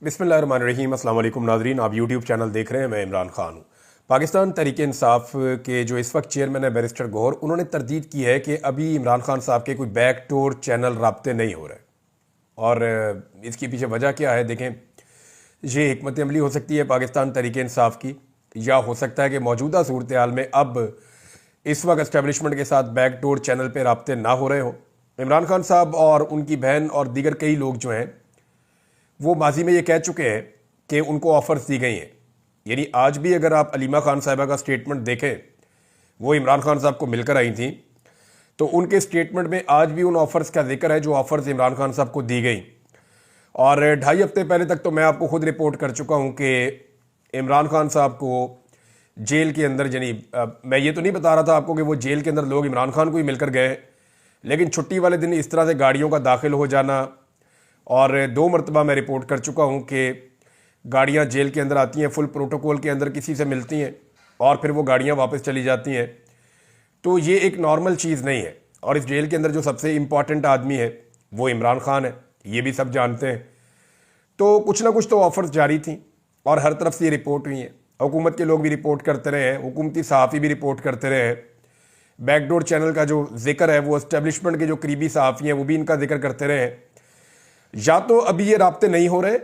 बिस्मिल्लाहिर्रहमानिर्रहीम। अस्सलाम वालेकुम नाज़रीन, आप यूट्यूब चैनल देख रहे हैं। मैं इमरान खान हूँ। पाकिस्तान तहरीक-ए-इंसाफ के जो इस वक्त चेयरमैन है बैरिस्टर गौहर, उन्होंने तरदीद की है कि अभी इमरान खान साहब के कोई बैक डोर चैनल राब्ते नहीं हो रहे। और इसकी पीछे वजह क्या है देखें, ये हिकमत अमली हो सकती है पाकिस्तान तहरीक-ए-इंसाफ की, या हो सकता है कि मौजूदा सूरत हाल में अब इस वक्त इस्टेबलिशमेंट के साथ बैक डोर चैनल पर राब्ते ना हो रहे हो। इमरान खान साहब और उनकी बहन और दीगर कई लोग जो हैं वो माजी में ये कह चुके हैं कि उनको ऑफ़र्स दी गई हैं। यानी आज भी अगर आप अलीमा खान साहिबा का स्टेटमेंट देखें, वो इमरान खान साहब को मिलकर आई थी, तो उनके स्टेटमेंट में आज भी उन ऑफ़र्स का जिक्र है जो ऑफ़र्स इमरान खान साहब को दी गई। और 2.5 हफ्ते पहले तक तो मैं आपको खुद रिपोर्ट कर चुका हूँ कि इमरान खान साहब को जेल के अंदर, यानी मैं ये तो नहीं बता रहा था आपको कि वो जेल के अंदर लोग इमरान खान को ही मिलकर गए, लेकिन छुट्टी वाले दिन इस तरह से गाड़ियों का दाखिल हो जाना। और 2 मरतबा मैं रिपोर्ट कर चुका हूँ कि गाड़ियाँ जेल के अंदर आती हैं, फुल प्रोटोकॉल के अंदर किसी से मिलती हैं और फिर वो गाड़ियाँ वापस चली जाती हैं। तो ये एक नॉर्मल चीज़ नहीं है। और इस जेल के अंदर जो सबसे इम्पॉर्टेंट आदमी है वो इमरान खान है, ये भी सब जानते हैं। तो कुछ ना कुछ तो ऑफर्स जारी थी और हर तरफ से ये रिपोर्ट हुई हैं। हुकूमत के लोग भी रिपोर्ट करते रहे हैं, हुकूमती सहाफ़ी भी रिपोर्ट करते रहे हैं। बैकडोर चैनल का जो जिक्र है वो इस्टेब्लिशमेंट के जो करीबी सहाफ़ी हैं वो भी इनका जिक्र करते रहे हैं। या तो अभी ये राब्ते नहीं हो रहे,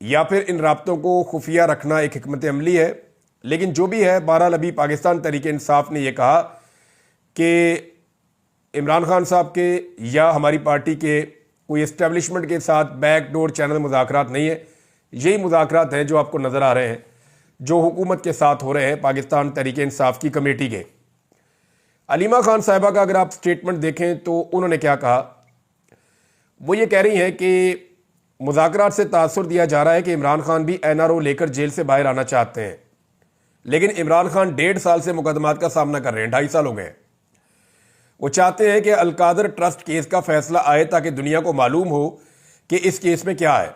या फिर इन राब्तों को खुफिया रखना एक हिकमत अमली है। लेकिन जो भी है, बहरहाल अभी पाकिस्तान तहरीक-ए-इंसाफ ने यह कहा कि इमरान खान साहब के या हमारी पार्टी के कोई इस्टेब्लिशमेंट के साथ बैक डोर चैनल मुज़ाकरात नहीं है। यही मुज़ाकरात हैं जो आपको नज़र आ रहे हैं, जो हुकूमत के साथ हो रहे हैं पाकिस्तान तहरीक-ए-इंसाफ की कमेटी के। अलीमा खान साहिबा का अगर आप स्टेटमेंट देखें तो उन्होंने क्या कहा, वो ये कह रही हैं कि मुज़ाकरात से तासुर दिया जा रहा है कि इमरान खान भी NRO लेकर जेल से बाहर आना चाहते हैं, लेकिन इमरान खान 1.5 साल से मुकदमात का सामना कर रहे हैं, 2.5 साल हो गए। वो चाहते हैं कि अलकादर ट्रस्ट केस का फैसला आए ताकि दुनिया को मालूम हो कि इस केस में क्या है।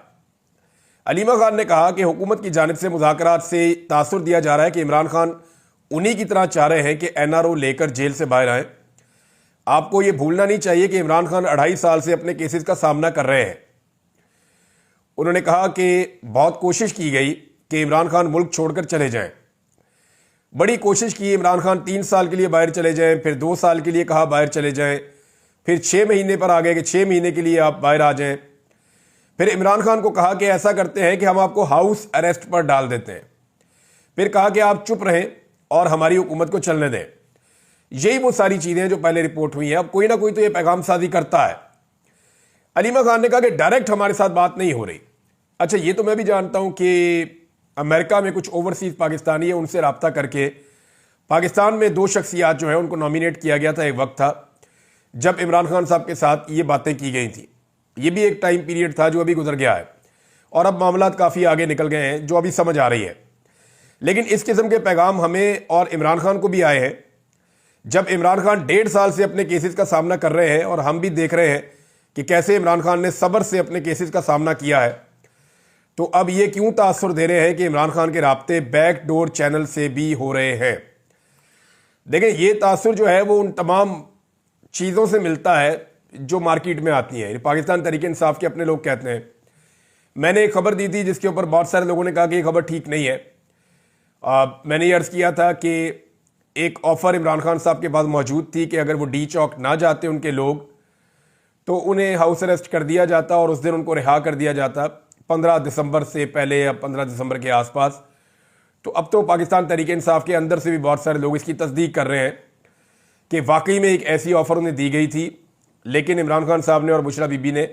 अलीमा खान ने कहा कि हुकूमत की जानिब से मुज़ाकरात से तासुर दिया जा रहा है कि इमरान खान उन्हीं की तरह चाह रहे हैं कि NRO लेकर जेल से बाहर आए। आपको ये भूलना नहीं चाहिए कि इमरान खान 2.5 साल से अपने केसेस का सामना कर रहे हैं। उन्होंने कहा कि बहुत कोशिश की गई कि इमरान खान मुल्क छोड़कर चले जाएं, बड़ी कोशिश की। इमरान खान 3 साल के लिए बाहर चले जाएं, फिर 2 साल के लिए कहा बाहर चले जाएं, फिर 6 महीने पर आ गए कि 6 महीने के लिए आप बाहर आ जाएं। फिर इमरान खान को कहा कि ऐसा करते हैं कि हम आपको हाउस अरेस्ट पर डाल देते हैं। फिर कहा कि आप चुप रहें और हमारी हुकूमत को चलने दें। यही वो सारी चीज़ें जो पहले रिपोर्ट हुई हैं। अब कोई ना कोई तो ये पैगाम साजी करता है। अलीमा खान ने कहा कि डायरेक्ट हमारे साथ बात नहीं हो रही। अच्छा, ये तो मैं भी जानता हूं कि अमेरिका में कुछ ओवरसीज पाकिस्तानी है, उनसे रब्ता करके पाकिस्तान में 2 शख्सियात जो है उनको नॉमिनेट किया गया था। एक वक्त था जब इमरान खान साहब के साथ ये बातें की गई थी। ये भी एक टाइम पीरियड था जो अभी गुजर गया है और अब मामलात काफ़ी आगे निकल गए हैं, जो अभी समझ आ रही है। लेकिन इस किस्म के पैगाम हमें और इमरान खान को भी आए हैं। जब इमरान खान 1.5 साल से अपने केसेस का सामना कर रहे हैं और हम भी देख रहे हैं कि कैसे इमरान खान ने सब्र से अपने केसेस का सामना किया है, तो अब ये क्यों तासुर दे रहे हैं कि इमरान खान के राब्ते बैक डोर चैनल से भी हो रहे हैं। देखें, ये तासुर जो है वो उन तमाम चीज़ों से मिलता है जो मार्केट में आती हैं। पाकिस्तान तहरीक-ए-इंसाफ के अपने लोग कहते हैं। मैंने एक खबर दी थी जिसके ऊपर बहुत सारे लोगों ने कहा कि ये खबर ठीक नहीं है। मैंने ये अर्ज़ किया था कि एक ऑफ़र इमरान खान साहब के पास मौजूद थी कि अगर वो डी चौक ना जाते उनके लोग, तो उन्हें हाउस अरेस्ट कर दिया जाता और उस दिन उनको रिहा कर दिया जाता 15 दिसंबर से पहले या 15 दिसंबर के आसपास। तो अब तो पाकिस्तान तहरीक-ए-इंसाफ के अंदर से भी बहुत सारे लोग इसकी तस्दीक कर रहे हैं कि वाकई में एक ऐसी ऑफ़र उन्हें दी गई थी, लेकिन इमरान खान साहब ने और बुशरा बीबी ने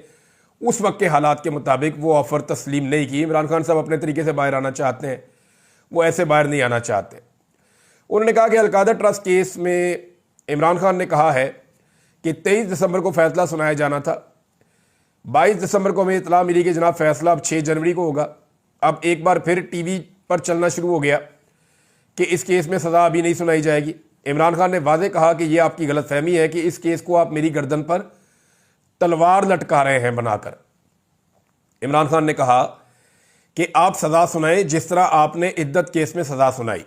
उस वक्त के हालात के मुताबिक वो ऑफ़र तस्लीम नहीं की। इमरान खान साहब अपने तरीके से बाहर आना चाहते हैं, वो ऐसे बाहर नहीं आना चाहते। उन्होंने कहा कि अलकादर ट्रस्ट केस में इमरान खान ने कहा है कि 23 दिसंबर को फैसला सुनाया जाना था। 22 दिसंबर को हमें इतला मिली कि जनाब फैसला अब 6 जनवरी को होगा। अब एक बार फिर टीवी पर चलना शुरू हो गया कि इस केस में सज़ा अभी नहीं सुनाई जाएगी। इमरान खान ने वाज़े कहा कि यह आपकी गलतफहमी है कि इस केस को आप मेरी गर्दन पर तलवार लटका रहे हैं बनाकर। इमरान खान ने कहा कि आप सज़ा सुनाएं जिस तरह आपने इद्दत केस में सज़ा सुनाई,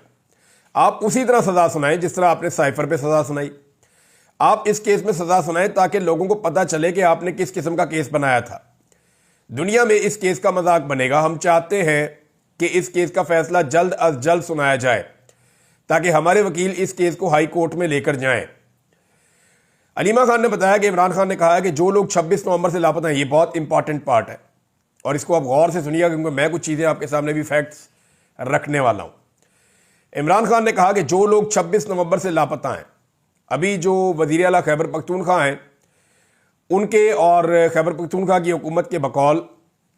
आप उसी तरह सज़ा सुनाएं जिस तरह आपने साइफर पे सज़ा सुनाई। आप इस केस में सज़ा सुनाएं ताकि लोगों को पता चले कि आपने किस किस्म का केस बनाया था। दुनिया में इस केस का मजाक बनेगा। हम चाहते हैं कि इस केस का फैसला जल्द अज जल्द सुनाया जाए ताकि हमारे वकील इस केस को हाई कोर्ट में लेकर जाएं। अलीमा खान ने बताया कि इमरान खान ने कहा है कि जो लोग 26 नवंबर से लापता हैं, ये बहुत इंपॉर्टेंट पार्ट है और इसको आप गौर से सुनिएगा क्योंकि मैं कुछ चीज़ें आपके सामने भी फैक्ट्स रखने वाला हूं। इमरान खान ने कहा कि जो लोग 26 नवंबर से लापता हैं, अभी जो वज़ीर आला खैबर पख्तूनख्वा हैं उनके और खैबर पख्तूनख्वा की हुकूमत के बकौल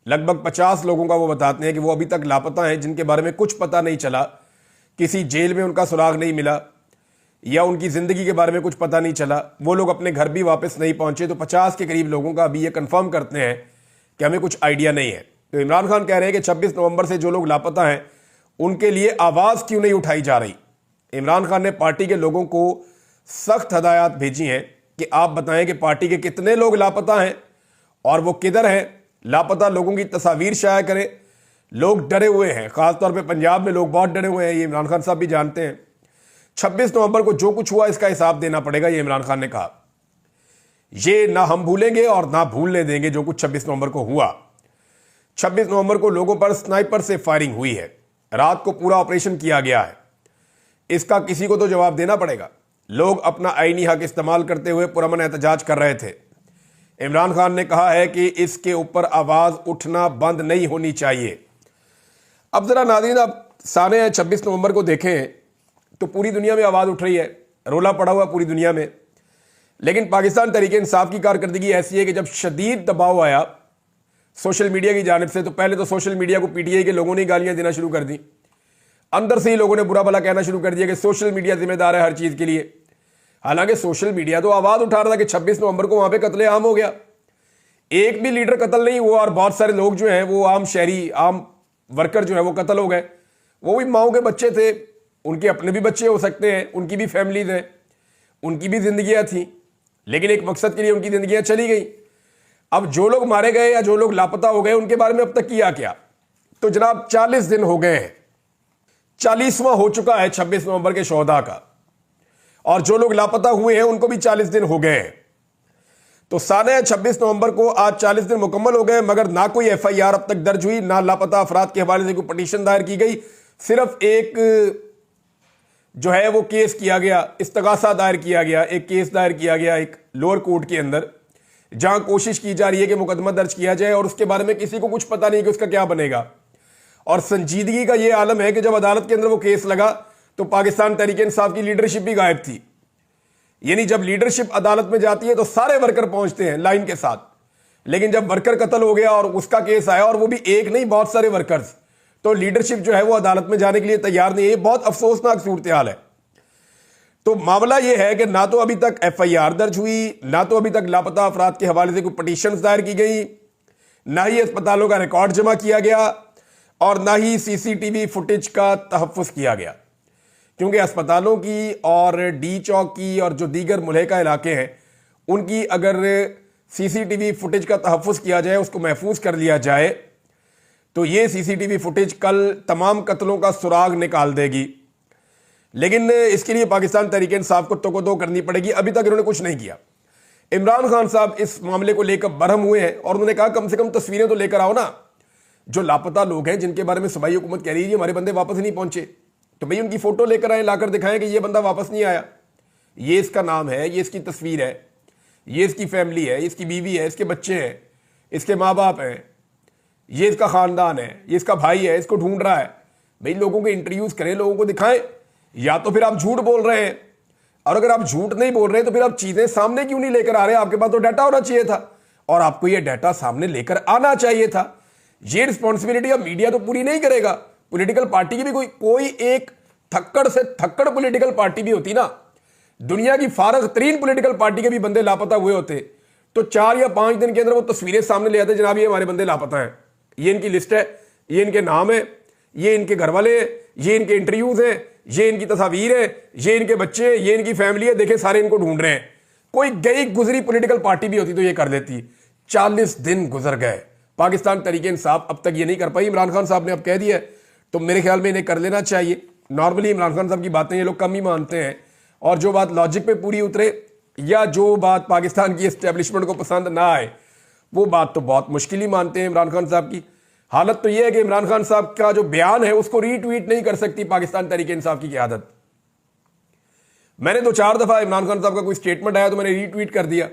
लगभग 50 लोगों का वो बताते हैं कि वो अभी तक लापता हैं, जिनके बारे में कुछ पता नहीं चला, किसी जेल में उनका सुराग नहीं मिला या उनकी ज़िंदगी के बारे में कुछ पता नहीं चला, वो लोग अपने घर भी वापस नहीं पहुंचे। तो 50 के करीब लोगों का अभी ये कंफर्म करते हैं कि हमें कुछ आइडिया नहीं है। तो इमरान खान कह रहे हैं कि 26 नवंबर से जो लोग लापता हैं उनके लिए आवाज़ क्यों नहीं उठाई जा रही। इमरान खान ने पार्टी के लोगों को सख्त हदायत भेजी हैं कि आप बताएं कि पार्टी के कितने लोग लापता हैं और वो किधर हैं। लापता लोगों की तस्वीर शाया करें। लोग डरे हुए हैं, ख़ासतौर पे पंजाब में लोग बहुत डरे हुए हैं, ये इमरान खान साहब भी जानते हैं। 26 नवंबर को जो कुछ हुआ इसका हिसाब देना पड़ेगा, ये इमरान खान ने कहा। ये ना हम भूलेंगे और ना भूलने देंगे जो कुछ 26 नवंबर को हुआ। 26 नवंबर को लोगों पर स्नाइपर से फायरिंग हुई है, रात को पूरा ऑपरेशन किया गया है, इसका किसी को तो जवाब देना पड़ेगा। लोग अपना आईनी हक इस्तेमाल करते हुए पुरअमन एहतजाज कर रहे थे। इमरान खान ने कहा है कि इसके ऊपर आवाज़ उठना बंद नहीं होनी चाहिए। अब ज़रा नाज़रीन आप सारे 26 नवंबर को देखें तो पूरी दुनिया में आवाज़ उठ रही है, रोला पड़ा हुआ पूरी दुनिया में। लेकिन पाकिस्तान तहरीक इंसाफ की कारकर्दगी ऐसी है कि जब शदीद दबाव आया सोशल मीडिया की जानिब से, तो पहले तो सोशल मीडिया को पीटीआई के लोगों ने गालियां देना शुरू कर दी। अंदर से ही लोगों ने बुरा भला कहना शुरू कर दिया कि सोशल मीडिया जिम्मेदार है हर चीज़ के लिए। हालांकि सोशल मीडिया तो आवाज़ उठा रहा था कि 26 नवंबर को वहाँ पे कत्ले आम हो गया, एक भी लीडर कत्ल नहीं हुआ और बहुत सारे लोग जो हैं वो आम शहरी, आम वर्कर जो है वो कत्ल हो गए। वो भी माओ के बच्चे थे, उनके अपने भी बच्चे हो सकते हैं, उनकी भी फैमिलीज हैं, उनकी भी जिंदगियां थी, लेकिन एक मकसद के लिए उनकी जिंदगियां चली गई। अब जो लोग मारे गए या जो लोग लापता हो गए उनके बारे में अब तक किया क्या? तो जनाब 40 दिन हो गए हैं, 40वां हो चुका है 26 नवंबर के शोहदा का, और जो लोग लापता हुए हैं उनको भी 40 दिन हो गए हैं। तो साने 26 नवंबर को आज 40 दिन मुकम्मल हो गए, मगर ना कोई FIR अब तक दर्ज हुई, ना लापता अफराद के हवाले से कोई पटिशन दायर की गई। सिर्फ एक जो है वो केस किया गया, इस्तगासा दायर किया गया, एक केस दायर किया गया एक लोअर कोर्ट के अंदर, जहां कोशिश की जा रही है कि मुकदमा दर्ज किया जाए और उसके बारे में किसी को कुछ पता नहीं कि उसका क्या बनेगा। और संजीदगी का ये आलम है कि जब अदालत के अंदर वो केस लगा तो पाकिस्तान तहरीक इंसाफ की लीडरशिप भी गायब थी। यानी जब लीडरशिप अदालत में जाती है तो सारे वर्कर पहुंचते हैं लाइन के साथ, लेकिन जब वर्कर कत्ल हो गया और उसका केस आया, और वो भी एक नहीं बहुत सारे वर्कर्स, तो लीडरशिप जो है वो अदालत में जाने के लिए तैयार नहीं है। बहुत अफसोसनाक सूरत हाल है। तो मामला ये है कि ना तो अभी तक FIR दर्ज हुई, ना तो अभी तक लापता अफराद के हवाले से कोई पटिशन दायर की गई, ना ही अस्पतालों का रिकॉर्ड जमा किया गया और ना ही CCTV फुटेज का तहफ़्फ़ुज़ किया गया। क्योंकि अस्पतालों की और डी चौक की और जो दीगर मुल्हिका इलाके हैं उनकी अगर CCTV फुटेज का तहफ़्फ़ुज़ किया जाए, उसको महफूज कर लिया जाए, तो ये CCTV फुटेज कल तमाम कत्लों का सुराग निकाल देगी। लेकिन इसके लिए पाकिस्तान तहरीक इंसाफ को तोको करनी पड़ेगी। अभी तक इन्होंने कुछ नहीं किया। इमरान खान साहब इस मामले को लेकर बरहम हुए हैं और उन्होंने कहा कम से कम तस्वीरें तो लेकर आओ ना। जो लापता लोग हैं जिनके बारे में सूबाई हुकूमत कह रही है हमारे बंदे वापस नहीं पहुंचे, तो भाई उनकी फोटो लेकर आए, लाकर दिखाएं कि ये बंदा वापस नहीं आया, ये इसका नाम है, ये इसकी तस्वीर है, ये इसकी फैमिली है, इसकी बीवी है, इसके बच्चे हैं, इसके माँ बाप हैं, ये इसका खानदान है, ये इसका भाई है, इसको ढूंढ रहा है। भाई लोगों के इंटरव्यूज करें, लोगों को दिखाएं। या तो फिर आप झूठ बोल रहे हैं, और अगर आप झूठ नहीं बोल रहे तो फिर आप चीजें सामने क्यों नहीं लेकर आ रहे? आपके पास तो डाटा होना चाहिए था और आपको ये डाटा सामने लेकर आना चाहिए था। ये रिस्पॉन्सिबिलिटी अब मीडिया तो पूरी नहीं करेगा। पॉलिटिकल पार्टी की भी कोई एक थक्कड़ से थक्कड़ पॉलिटिकल पार्टी भी होती ना, दुनिया की फारग तरीन पॉलिटिकल पार्टी के भी बंदे लापता हुए होते, तो 4 या 5 दिन के अंदर वो तस्वीरें सामने ले आते, जनाब ये हमारे बंदे लापता हैं, ये इनकी लिस्ट है, ये इनके नाम है, ये इनके घर वाले हैं, ये इनके इंटरव्यूज हैं, ये इनकी तस्वीर है, ये इनके बच्चे हैं, ये इनकी फैमिली है, देखे सारे इनको ढूंढ रहे हैं। कोई गई गुजरी पॉलिटिकल पार्टी भी होती तो ये कर देती। 40 दिन गुजर गए, पाकिस्तान तहरीक इंसाफ अब तक ये नहीं कर पाई। इमरान खान साहब ने अब कह दिया, तो मेरे ख्याल में इन्हें कर लेना चाहिए। नॉर्मली इमरान खान साहब की बातें ये लोग कम ही मानते हैं, और जो बात लॉजिक पे पूरी उतरे या जो बात पाकिस्तान की एस्टेब्लिशमेंट को पसंद ना आए वो बात तो बहुत मुश्किल ही मानते हैं इमरान खान साहब की। हालत तो यह है कि इमरान खान साहब का जो बयान है उसको रीट्वीट नहीं कर सकती पाकिस्तान तहरीक इंसाफ की क़यादत। मैंने 2-4 दफा इमरान खान साहब का कोई स्टेटमेंट आया तो मैंने रीट्वीट कर दिया,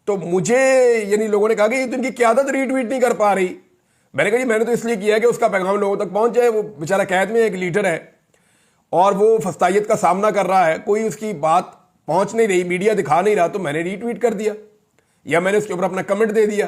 तो मुझे यानी लोगों ने कहा कि ये तो इनकी क़यादत रीट्वीट नहीं कर पा रही। मैंने कहा जी मैंने तो इसलिए किया कि उसका पैगाम लोगों तक पहुंच जाए। वो बेचारा कैद में एक लीडर है और वो फस्तायत का सामना कर रहा है, कोई उसकी बात पहुंच नहीं रही, मीडिया दिखा नहीं रहा, तो मैंने रीट्वीट कर दिया या मैंने उसके ऊपर अपना कमेंट दे दिया।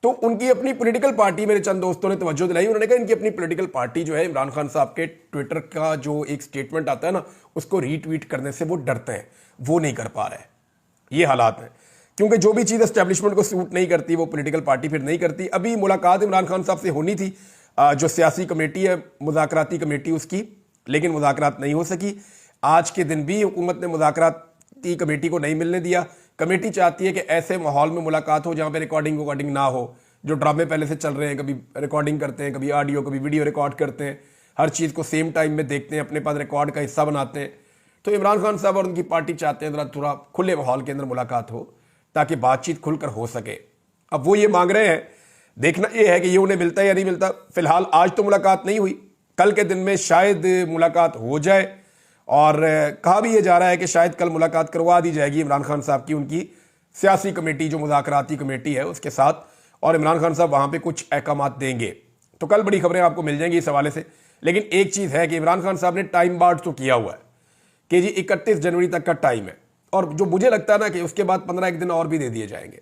तो उनकी अपनी पॉलिटिकल पार्टी, मेरे चंद दोस्तों ने तवज्जो दिलाई, उन्होंने कहा इनकी अपनी पॉलिटिकल पार्टी जो है इमरान खान साहब के ट्विटर का जो एक स्टेटमेंट आता है ना उसको रीट्वीट करने से वो डरते हैं, वो नहीं कर पा रहे। ये हालात हैं, क्योंकि जो भी चीज़ एस्टेब्लिशमेंट को सूट नहीं करती वो पॉलिटिकल पार्टी फिर नहीं करती। अभी मुलाकात इमरान खान साहब से होनी थी, जो सियासी कमेटी है, मुज़ाकराती कमेटी उसकी, लेकिन मुज़ाकरात नहीं हो सकी। आज के दिन भी हुकूमत ने मुज़ाकराती कमेटी को नहीं मिलने दिया। कमेटी चाहती है कि ऐसे माहौल में मुलाकात हो जहाँ पे रिकॉर्डिंग ना हो। जो ड्रामे पहले से चल रहे हैं, कभी रिकॉर्डिंग करते हैं, कभी ऑडियो, कभी वीडियो रिकॉर्ड करते हैं, हर चीज़ को सेम टाइम में देखते हैं, अपने पास रिकॉर्ड का हिस्सा बनाते हैं। तो इमरान खान साहब और उनकी पार्टी चाहते हैं थोड़ा खुले माहौल के अंदर मुलाकात हो ताकि बातचीत खुलकर हो सके। अब वो ये मांग रहे हैं, देखना ये है कि ये उन्हें मिलता है या नहीं मिलता। फिलहाल आज तो मुलाकात नहीं हुई, कल के दिन में शायद मुलाकात हो जाए और कहा भी ये जा रहा है कि शायद कल मुलाकात करवा दी जाएगी इमरान खान साहब की उनकी सियासी कमेटी, जो मुज़ाकराती कमेटी है उसके साथ, और इमरान खान साहब वहाँ पे कुछ अहकामात देंगे। तो कल बड़ी खबरें आपको मिल जाएंगी इस हवाले से। लेकिन एक चीज़ है कि इमरान खान साहब ने टाइम बार्ड तो किया हुआ है कि जी 31 जनवरी तक का टाइम है, और जो मुझे लगता है ना कि उसके बाद 15 एक दिन और भी दे दिए जाएंगे।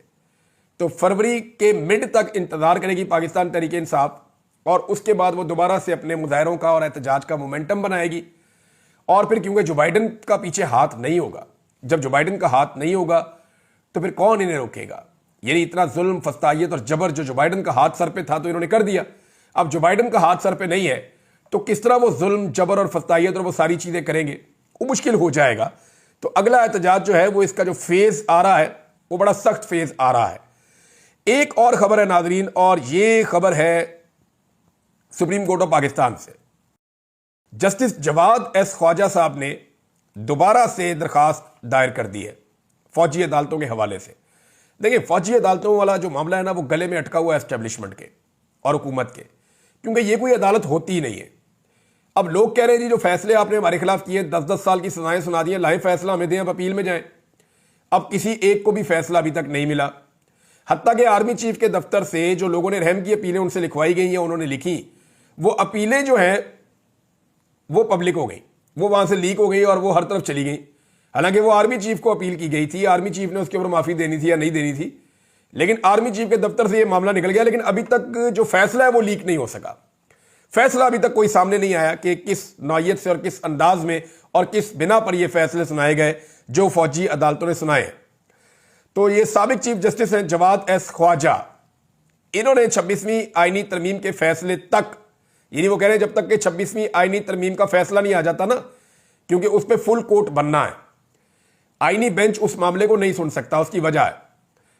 तो फरवरी के मिड तक इंतजार करेगी पाकिस्तान तहरीक इंसाफ, और उसके बाद वो दोबारा से अपने मुजाहरों का और एहतजाज का मोमेंटम बनाएगी। और फिर क्योंकि जो बाइडन का पीछे हाथ नहीं होगा, जब जो बाइडन का हाथ नहीं होगा तो फिर कौन इन्हें रोकेगा। यानी इतना जुल्म, फस्तायत और जबर जो बाइडन का हाथ सर पे था तो इन्होंने कर दिया। अब जो बाइडन का हाथ सर पे नहीं है तो किस तरह वो जुल्म, जबर और फस्तायत और वो सारी चीज़ें करेंगे, वो मुश्किल हो जाएगा। तो अगला एहतजाज जो है वो इसका जो फेज़ आ रहा है वो बड़ा सख्त फेज़ आ रहा है। एक और खबर है नाजरीन, और ये खबर है सुप्रीम कोर्ट ऑफ पाकिस्तान से। जस्टिस जवाद एस ख्वाजा साहब ने दोबारा से दरखास्त दायर कर दी है फौजी अदालतों के हवाले से। देखिए, फौजी अदालतों वाला जो मामला है ना वो गले में अटका हुआ है एस्टेब्लिशमेंट के और हुकूमत के, क्योंकि ये कोई अदालत होती ही नहीं है। अब लोग कह रहे हैं जी जो फैसले आपने हमारे खिलाफ किए, 10-10 साल की सजाएं सुना दी हैं, लाए फैसला हमें दें, अब अपील में जाएं। अब किसी एक को भी फैसला अभी तक नहीं मिला। हत्ता के आर्मी चीफ के दफ्तर से जो लोगों ने रहम की अपीलें उनसे लिखवाई गई या उन्होंने लिखी, वो अपीलें जो हैं वो पब्लिक हो गई, वो वहां से लीक हो गई और वो हर तरफ चली गई। हालांकि वो आर्मी चीफ को अपील की गई थी, आर्मी चीफ ने उसके ऊपर माफी देनी थी या नहीं देनी थी, लेकिन आर्मी चीफ के दफ्तर से ये मामला निकल गया। लेकिन अभी तक जो फैसला है वो लीक नहीं हो सका। फैसला अभी तक कोई सामने नहीं आया कि किस नौयत से और किस अंदाज में और किस बिना पर ये फैसले सुनाए गए जो फौजी अदालतों ने सुनाए। तो ये साबिक चीफ जस्टिस हैं जवाद एस ख्वाजा, इन्होंने 26वीं आईनी तरमीम के फैसले तक, यानी वो कह रहे हैं जब तक कि 26वीं आईनी तरमीम का फैसला नहीं आ जाता ना, क्योंकि उस पर फुल कोर्ट बनना है, आईनी बेंच उस मामले को नहीं सुन सकता। उसकी वजह है,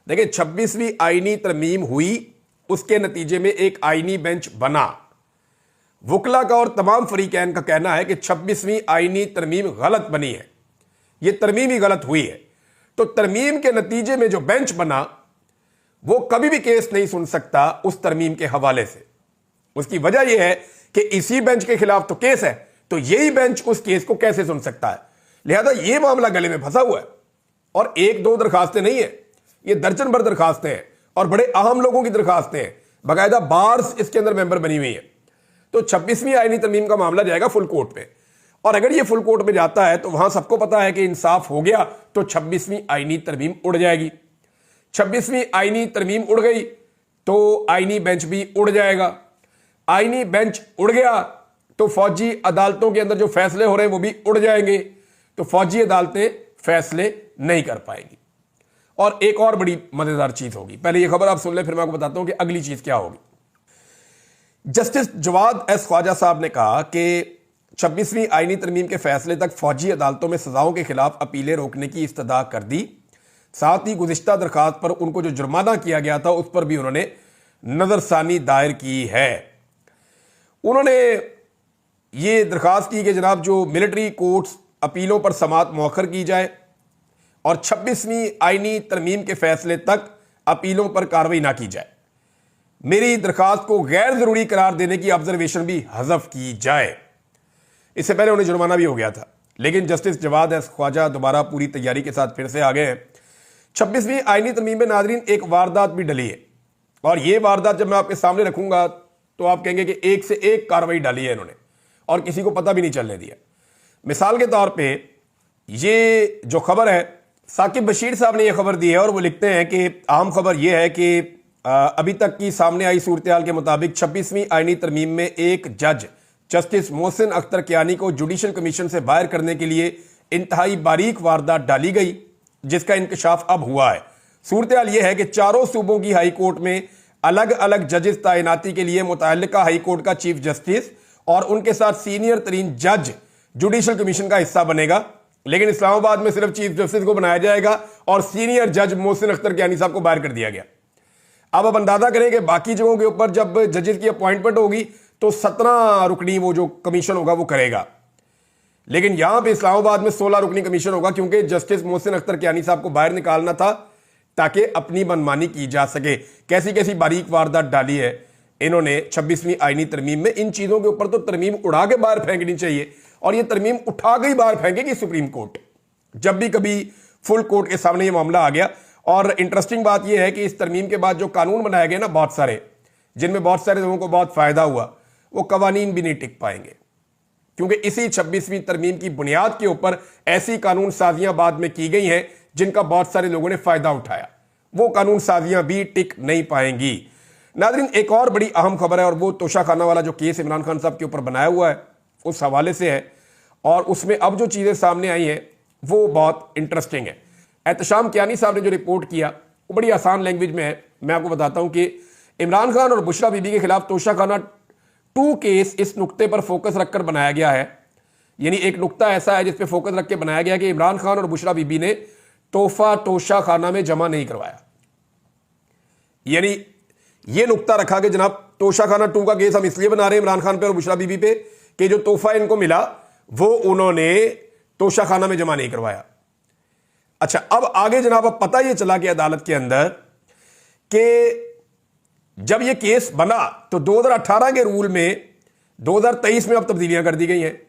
देखिए 26वीं आईनी तरमीम हुई, उसके नतीजे में एक आईनी बेंच बना। वकला का और तमाम फरीकैन का कहना है कि 26वीं आईनी तरमीम गलत बनी है, यह तरमीम ही गलत हुई है। तो तरमीम के नतीजे में जो बेंच बना वो कभी भी केस नहीं सुन सकता उस तरमीम के हवाले से। उसकी वजह यह है कि इसी बेंच के खिलाफ तो केस है, तो यही बेंच उस केस को कैसे सुन सकता है। लिहाजा यह मामला गले में फंसा हुआ है, और एक दो दरखास्तें नहीं है, ये दर्जन भर दरखास्तें हैं और बड़े अहम लोगों की दरखास्तें हैं, बाकायदा बार्स इसके अंदर मेंबर बनी हुई है। तो 26वीं आईनी तरमीम का मामला जाएगा फुल कोर्ट पे, और अगर ये फुल कोर्ट में जाता है तो वहां सबको पता है कि इंसाफ हो गया तो 26वीं आईनी तरमीम उड़ जाएगी। 26वीं आईनी तरमीम उड़ गई तो आईनी बेंच भी उड़ जाएगा। आईनी बेंच उड़ गया तो फौजी अदालतों के अंदर जो फैसले हो रहे हैं वो भी उड़ जाएंगे, तो फौजी अदालतें फैसले नहीं कर पाएंगी। और एक और बड़ी मजेदार चीज होगी, पहले ये खबर आप सुन ले फिर मैं आपको बताता हूं कि अगली चीज क्या होगी। जस्टिस जवाद एस ख्वाजा साहब ने कहा कि 26वीं आईनी तरमीम के फैसले तक फौजी अदालतों में सजाओं के खिलाफ अपीलें रोकने की इस्तदा कर दी। साथ ही गुज़िश्ता दरखास्त पर उनको जो जुर्माना किया गया था उस पर भी उन्होंने नजरसानी दायर की है। उन्होंने ये दरखास्त की कि जनाब जो मिलिट्री कोर्ट्स अपीलों पर समाअत मौखर की जाए और 26वीं आईनी तरमीम के फैसले तक अपीलों पर कार्रवाई ना की जाए। मेरी दरखास्त को गैर जरूरी करार देने की ऑब्जर्वेशन भी हज़फ की जाए। इससे पहले उन्हें जुर्माना भी हो गया था, लेकिन जस्टिस जवाद एस ख्वाजा दोबारा पूरी तैयारी के साथ फिर से आ गए हैं। 26वीं आईनी तरमीम में नाजरीन एक वारदात भी डली है, और यह वारदात जब मैं आपके सामने रखूंगा तो आप कहेंगे कि एक से एक कार्रवाई डाली है इन्होंने और किसी को पता भी नहीं चलने दिया। मिसाल के तौर पे ये जो खबर है, साकिब बशीर साहब ने यह खबर दी है और वो लिखते हैं कि अहम खबर यह है कि अभी तक की सामने आई सूरत के मुताबिक 26वीं आईनी तरमीम में एक जज जस्टिस मोहसिन अख्तर कियानी को जुडिशल कमीशन से बाहर करने के लिए इंतहाई बारीक वारदात डाली गई, जिसका इंकशाफ अब हुआ है। सूरत यह है कि चारों सूबों की हाई कोर्ट में अलग अलग जजेस तैनाती के लिए मुतल्लिका हाई कोर्ट का चीफ जस्टिस और उनके साथ सीनियर तरीन जज जुडिशल कमीशन का हिस्सा बनेगा, लेकिन इस्लामाबाद में सिर्फ चीफ जस्टिस को बनाया जाएगा और सीनियर जज मोहसिन अख्तर कियानी साहब को बाहर कर दिया गया। अब आप अंदाजा करें कि बाकी जगहों के ऊपर जब जजेस की अपॉइंटमेंट होगी तो 17 रुकनी वो जो कमीशन होगा वो करेगा, लेकिन यहां पे इस्लामाबाद में 16 रुकनी कमीशन होगा, क्योंकि जस्टिस मोहसिन अख्तर कियानी साहब को बाहर निकालना था ताकि अपनी मनमानी की जा सके। कैसी कैसी बारीक वारदात डाली है इन्होंने 26वीं आईनी तरमीम में। इन चीजों के ऊपर तो तरमीम उड़ा के बाहर फेंकनी चाहिए, और ये तरमीम उठा के ही बाहर फेंकेगी सुप्रीम कोर्ट जब भी कभी फुल कोर्ट के सामने ये मामला आ गया। और इंटरेस्टिंग बात यह है कि इस तरमीम के बाद जो कानून बनाए गए ना बहुत सारे, जिनमें बहुत सारे लोगों को बहुत फायदा हुआ, वो कवानीन भी नहीं टिक पाएंगे, क्योंकि इसी 26वीं तरमीम की बुनियाद के ऊपर ऐसी कानून साजियां बाद में की गई हैं जिनका बहुत सारे लोगों ने फायदा उठाया। वो कानून साजियां भी टिक नहीं पाएंगी। नाज़रीन, एक और बड़ी अहम खबर है, और वो तोशाखाना वाला जो केस इमरान खान साहब के ऊपर बनाया हुआ है उस हवाले से है, और उसमें अब जो चीजें सामने आई हैं वो बहुत इंटरेस्टिंग है। एहतशाम कियानी साहब ने जो रिपोर्ट किया वो बड़ी आसान लैंग्वेज में है। मैं आपको बताता हूं कि इमरान खान और बुशरा बीबी के खिलाफ तोशाखाना 2 केस इस नुक्ते पर फोकस रखकर बनाया गया है। यानी एक नुक्ता ऐसा है जिस पे फोकस रख के बनाया गया कि इमरान खान और बुशरा बीबी ने तोहफा तोशाखाना में जमा नहीं करवाया। यानी यह नुक्ता रखा कि जनाब तोशाखाना 2 का केस हम इसलिए बना रहे हैं इमरान खान पे और बुशरा बीबी पे कि जो तोहफा इनको मिला वो उन्होंने तोशाखाना में जमा नहीं करवाया। अच्छा, अब आगे जनाब अब पता यह चला कि अदालत के अंदर कि जब यह केस बना तो 2018 के रूल में 2023 में अब तब्दीलियां कर दी गई हैं।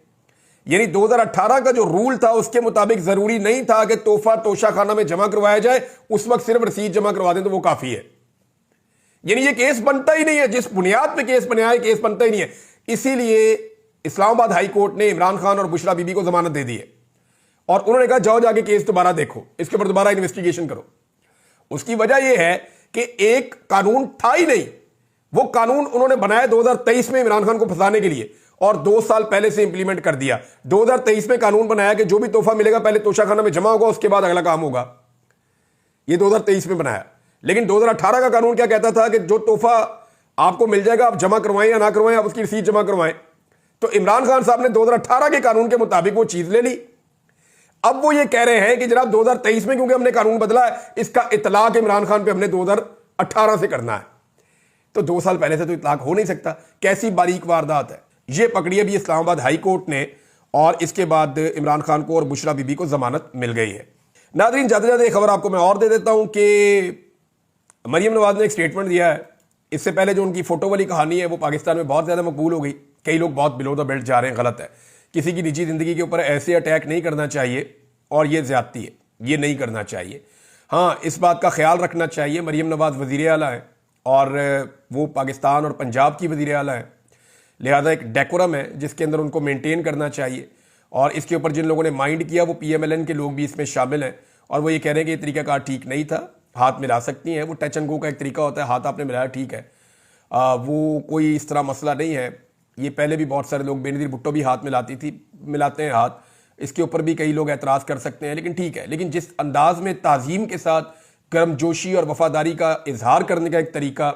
यानी 2018 का जो रूल था उसके मुताबिक जरूरी नहीं था कि तोहफा तोशाखाना में जमा करवाया जाए, उस वक्त सिर्फ रसीद जमा करवा दें तो वो काफी है। यानी ये केस बनता ही नहीं है, जिस बुनियाद पे केस बनाया है केस बनता ही नहीं है। इसीलिए इस्लामाबाद हाई कोर्ट ने इमरान खान और बुशरा बीबी को जमानत दे दी है, और उन्होंने कहा जाओ जाके केस दोबारा देखो, इसके ऊपर दोबारा इन्वेस्टिगेशन करो। उसकी वजह यह है कि एक कानून था ही नहीं, वो कानून उन्होंने बनाया 2023 में इमरान खान को फंसाने के लिए, और 2 साल पहले से इंप्लीमेंट कर दिया। 2023 में कानून बनाया कि जो भी तोहफा मिलेगा पहले तोशाखाना में जमा होगा, उसके बाद अगला काम होगा। ये 2023 में बनाया, लेकिन 2018 का कानून क्या कहता था कि जो तोहफा आपको मिल जाएगा आप जमा करवाएं या ना करवाएं, आप उसकी रसीद जमा करवाएं। तो इमरान खान साहब ने 2018 के कानून के मुताबिक वो चीज ले ली। अब वो ये कह रहे हैं कि जनाब 2023 में क्योंकि हमने कानून बदला है, इसका इतलाक इमरान खान पे हमने 2018 से करना है। तो 2 साल पहले से तो इतलाक हो नहीं सकता। कैसी बारीक वारदात है। ये पकड़ी अभी इस्लामाबाद हाई कोर्ट ने, और इसके बाद इमरान खान को और बुशरा बीबी को जमानत मिल गई है। नाज़रीन, ज्यादा ज्यादा एक खबर आपको मैं और दे देता हूं कि मरियम नवाज ने एक स्टेटमेंट दिया है। इससे पहले जो उनकी फोटो वाली कहानी है वो पाकिस्तान में बहुत ज्यादा मकबूल हो गई। कई लोग बहुत बिलो द बेल्ट जा रहे हैं, गलत है। किसी की निजी जिंदगी के ऊपर ऐसे अटैक नहीं करना चाहिए, और ये ज्यादती है, ये नहीं करना चाहिए। हाँ, इस बात का ख्याल रखना चाहिए, मरियम नवाज वज़ीर आला है और वो पाकिस्तान और पंजाब की वज़ीर आला है, लिहाजा एक डेकोरम है जिसके अंदर उनको मेंटेन करना चाहिए। और इसके ऊपर जिन लोगों ने माइंड किया वो PMLN के लोग भी इसमें शामिल हैं, और वो ये कह रहे हैं कि ये तरीकाकार ठीक नहीं था। हाथ मिला सकती हैं, वो टच एंड गो का एक तरीका होता है, हाथ आपने मिलाया ठीक है, वो कोई इस तरह मसला नहीं है। ये पहले भी बहुत सारे लोग, बेनज़ीर भुट्टो भी हाथ मिलाती थी, मिलाते हैं हाथ, इसके ऊपर भी कई लोग एतराज़ कर सकते हैं, लेकिन ठीक है। लेकिन जिस अंदाज में ताज़ीम के साथ गर्मजोशी और वफादारी का इजहार करने का एक तरीका,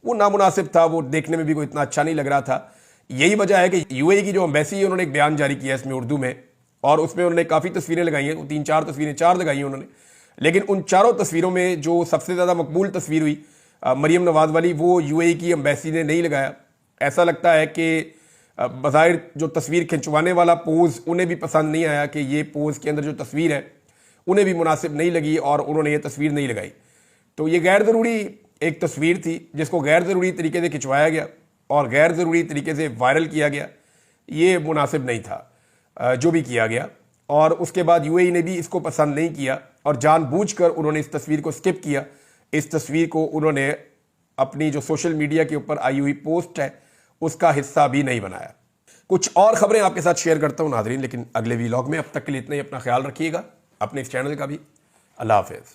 वो नामुनासिब था, वो देखने में भी कोई इतना अच्छा नहीं लग रहा था। यही वजह है कि UAE की जो एम्बेसी है उन्होंने एक बयान जारी किया इसमें उर्दू में, और उसमें उन्होंने काफ़ी तस्वीरें लगाई हैं, 3-4 तस्वीरें 4 लगाई हैं उन्होंने। लेकिन उन चारों तस्वीरों में जो सबसे ज़्यादा मकबूल तस्वीर हुई मरियम नवाज वाली, वो UAE की एम्बेसी ने नहीं लगाया। ऐसा लगता है कि बज़ाहिर जो तस्वीर खिंचवाने वाला पोज़ उन्हें भी पसंद नहीं आया, कि ये पोज़ के अंदर जो तस्वीर है उन्हें भी मुनासिब नहीं लगी, और उन्होंने ये तस्वीर नहीं लगाई। तो ये गैर ज़रूरी एक तस्वीर थी जिसको गैर ज़रूरी तरीके से खिंचवाया गया और गैर ज़रूरी तरीके से वायरल किया गया। ये मुनासिब नहीं था जो भी किया गया, और उसके बाद यूएई ने भी इसको पसंद नहीं किया और जानबूझकर उन्होंने इस तस्वीर को स्किप किया। इस तस्वीर को उन्होंने अपनी जो सोशल मीडिया के ऊपर आई हुई पोस्ट है उसका हिस्सा भी नहीं बनाया। कुछ और खबरें आपके साथ शेयर करता हूं नाजरीन, लेकिन अगले व्लॉग में। अब तक के लिए इतना ही। अपना ख्याल रखिएगा, अपने इस चैनल का भी। अल्लाह हाफिज़।